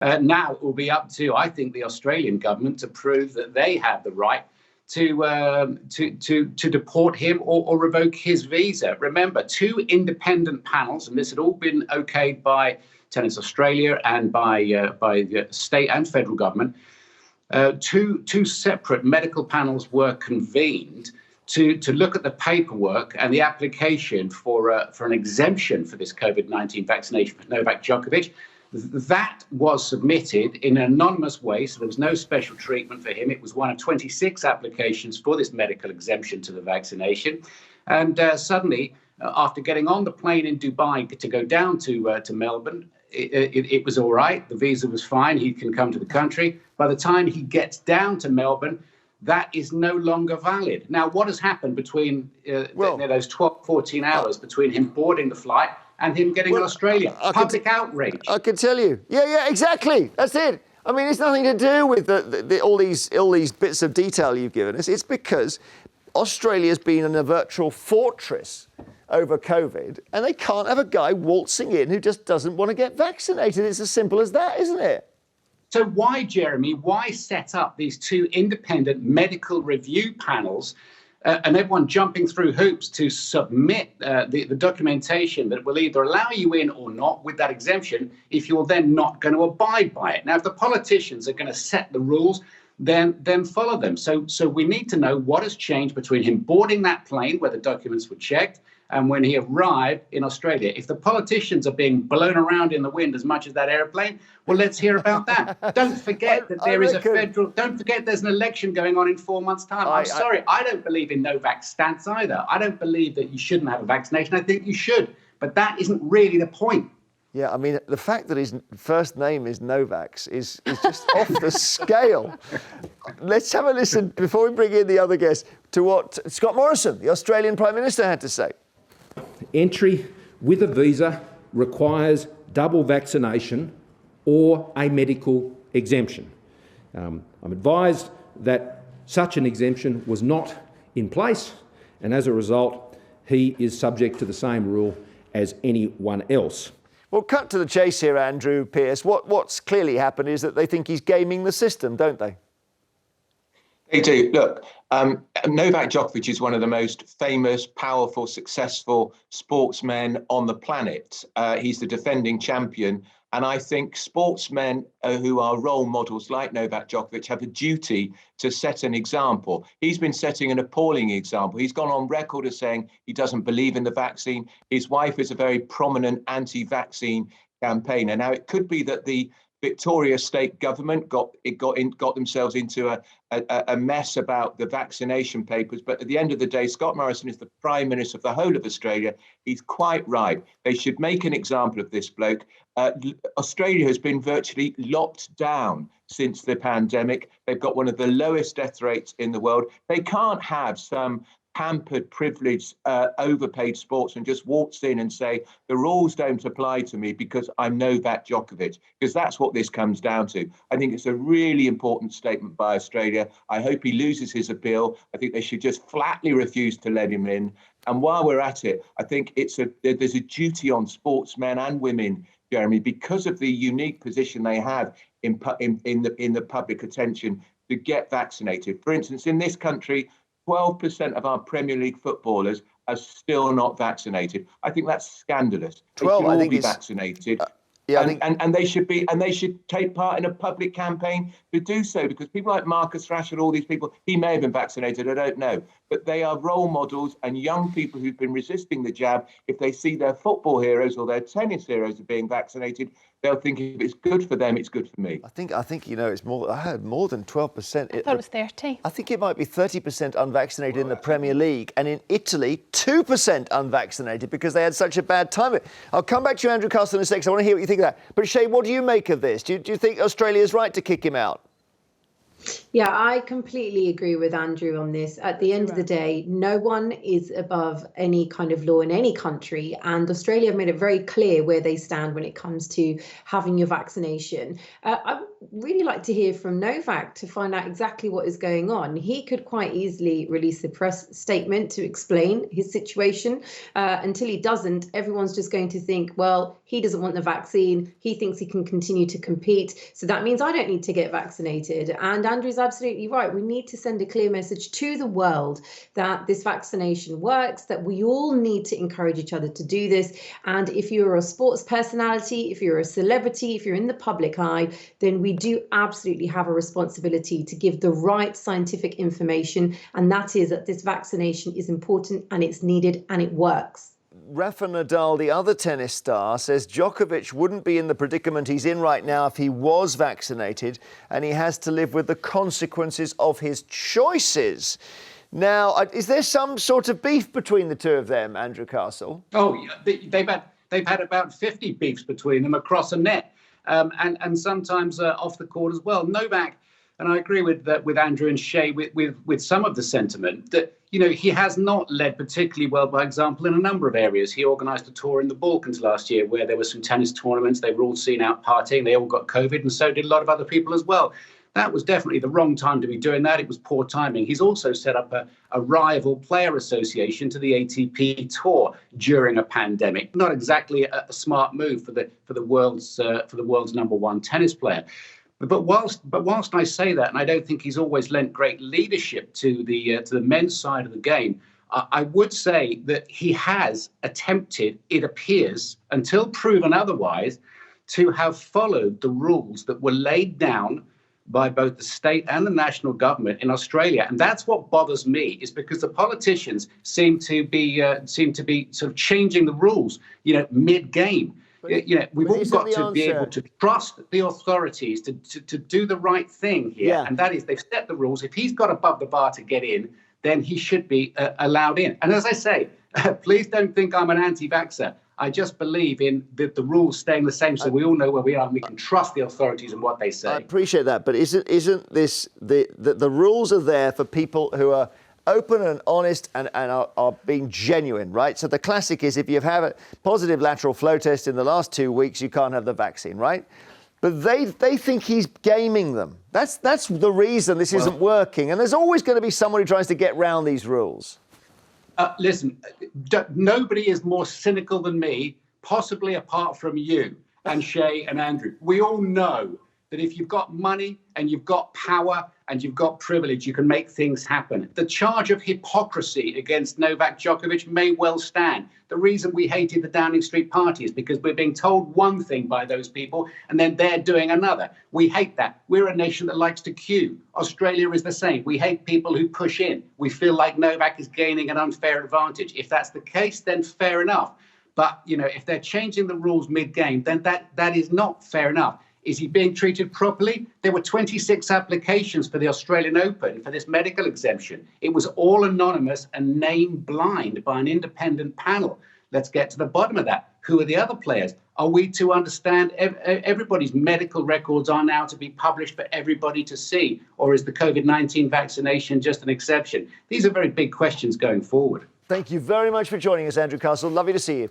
Now it will be up to, I think, the Australian government to prove that they have the right to deport him or revoke his visa. Remember, two independent panels, and this had all been okayed by Tennis Australia and by the state and federal government. Two separate medical panels were convened to look at the paperwork and the application for an exemption for this COVID-19 vaccination for Novak Djokovic. That was submitted in an anonymous way, so there was no special treatment for him. It was one of 26 applications for this medical exemption to the vaccination. And suddenly, after getting on the plane in Dubai to go down to Melbourne, it was all right. The visa was fine. He can come to the country. By the time he gets down to Melbourne, that is no longer valid. Now, what has happened between those 12, 14 hours between him boarding the flight and him getting in Australia? Public outrage. I can tell you. Yeah, exactly. That's it. I mean, it's nothing to do with all these bits of detail you've given us. It's because Australia's been in a virtual fortress over COVID, and they can't have a guy waltzing in who just doesn't want to get vaccinated. It's as simple as that, isn't it? So why, Jeremy, why set up these two independent medical review panels and everyone jumping through hoops to submit the documentation that will either allow you in or not with that exemption if you're then not going to abide by it? Now, if the politicians are going to set the rules, then follow them. So we need to know what has changed between him boarding that plane where the documents were checked and when he arrived in Australia. If the politicians are being blown around in the wind as much as that airplane, well, let's hear about that. Don't forget that there is a federal, don't forget there's an election going on in 4 months' time. I'm sorry, I don't believe in Novak's stance either. I don't believe that you shouldn't have a vaccination. I think you should. But that isn't really the point. Yeah, I mean, the fact that his first name is Novak's is just off the scale. Let's have a listen, before we bring in the other guests, to what Scott Morrison, the Australian Prime Minister, had to say. Entry with a visa requires double vaccination or a medical exemption. I'm advised that such an exemption was not in place, and as a result, he is subject to the same rule as anyone else. Well, cut to the chase here, Andrew Pearce. What's clearly happened is that they think he's gaming the system, don't they? They do. Look, Novak Djokovic is one of the most famous, powerful, successful sportsmen on the planet. He's the defending champion. And I think sportsmen who are role models like Novak Djokovic have a duty to set an example. He's been setting an appalling example. He's gone on record as saying he doesn't believe in the vaccine. His wife is a very prominent anti-vaccine campaigner. Now, it could be that the Victoria state government got themselves into a mess about the vaccination papers. But at the end of the day, Scott Morrison is the Prime Minister of the whole of Australia. He's quite right. They should make an example of this bloke. Australia has been virtually locked down since the pandemic. They've got one of the lowest death rates in the world. They can't have some pampered, privileged, overpaid sportsman just waltz in and say, the rules don't apply to me because I'm Novak Djokovic, because that's what this comes down to. I think it's a really important statement by Australia. I hope he loses his appeal. I think they should just flatly refuse to let him in. And while we're at it, I think there's a duty on sportsmen and women, Jeremy, because of the unique position they have in the public attention, to get vaccinated. For instance, in this country, 12% of our Premier League footballers are still not vaccinated. I think that's scandalous. 12, they should I all think be vaccinated. Yeah, and they should take part in a public campaign to do so, because people like Marcus Rashford, all these people, he may have been vaccinated, I don't know, but they are role models, and young people who've been resisting the jab, if they see their football heroes or their tennis heroes are being vaccinated, they'll think if it's good for them, it's good for me. I think it's more. I heard more than 12%. I thought it was 30. I think it might be 30% unvaccinated in the Premier League, and in Italy, 2% unvaccinated because they had such a bad time. I'll come back to you, Andrew Castle, in a second. I want to hear what you think of that. But Shay, what do you make of this? Do you think Australia is right to kick him out? Yeah, I completely agree with Andrew on this. At the end of the day, no one is above any kind of law in any country. And Australia have made it very clear where they stand when it comes to having your vaccination. I'd really like to hear from Novak to find out exactly what is going on. He could quite easily release a press statement to explain his situation. Until he doesn't, everyone's just going to think, well, he doesn't want the vaccine. He thinks he can continue to compete. So that means I don't need to get vaccinated. And Andrew's absolutely right. We need to send a clear message to the world that this vaccination works, that we all need to encourage each other to do this. And if you're a sports personality, if you're a celebrity, if you're in the public eye, then we do absolutely have a responsibility to give the right scientific information. And that is that this vaccination is important and it's needed and it works. Rafa Nadal, the other tennis star, says Djokovic wouldn't be in the predicament he's in right now if he was vaccinated, and he has to live with the consequences of his choices. Now, is there some sort of beef between the two of them, Andrew Castle? Oh, yeah, they've had about 50 beefs between them across a net, and sometimes off the court as well. Novak, and I agree with Andrew and Shay with some of the sentiment that, you know, he has not led particularly well by example in a number of areas. He organised a tour in the Balkans last year where there were some tennis tournaments. They were all seen out partying. They all got COVID, and so did a lot of other people as well. That was definitely the wrong time to be doing that. It was poor timing. He's also set up a rival player association to the ATP Tour during a pandemic. Not exactly a smart move for the world's number one tennis player. But whilst I say that, and I don't think he's always lent great leadership to the men's side of the game, I would say that he has attempted, it appears, until proven otherwise, to have followed the rules that were laid down by both the state and the national government in Australia. And that's what bothers me, is because the politicians seem to be sort of changing the rules, you know, mid-game. You know, we've all got to be able to trust the authorities to do the right thing here. Yeah. And that is, they've set the rules. If he's got above the bar to get in, then he should be allowed in. And as I say, please don't think I'm an anti-vaxxer. I just believe in the rules staying the same, so we all know where we are and we can trust the authorities and what they say. I appreciate that, but isn't this the rules are there for people who are open and honest and are being genuine, right? So the classic is if you have a positive lateral flow test in the last 2 weeks, you can't have the vaccine, right? But they think he's gaming them. That's the reason this isn't working. And there's always going to be someone who tries to get round these rules. Listen, nobody is more cynical than me, possibly apart from you and Shay and Andrew. We all know that if you've got money and you've got power and you've got privilege, you can make things happen. The charge of hypocrisy against Novak Djokovic may well stand. The reason we hated the Downing Street party is because we're being told one thing by those people and then they're doing another. We hate that. We're a nation that likes to queue. Australia is the same. We hate people who push in. We feel like Novak is gaining an unfair advantage. If that's the case, then fair enough. But, you know, if they're changing the rules mid-game, then that is not fair enough. Is he being treated properly? There were 26 applications for the Australian Open for this medical exemption. It was all anonymous and name blind by an independent panel. Let's get to the bottom of that. Who are the other players? Are we to understand everybody's medical records are now to be published for everybody to see? Or is the COVID-19 vaccination just an exception? These are very big questions going forward. Thank you very much for joining us, Andrew Castle. Lovely to see you.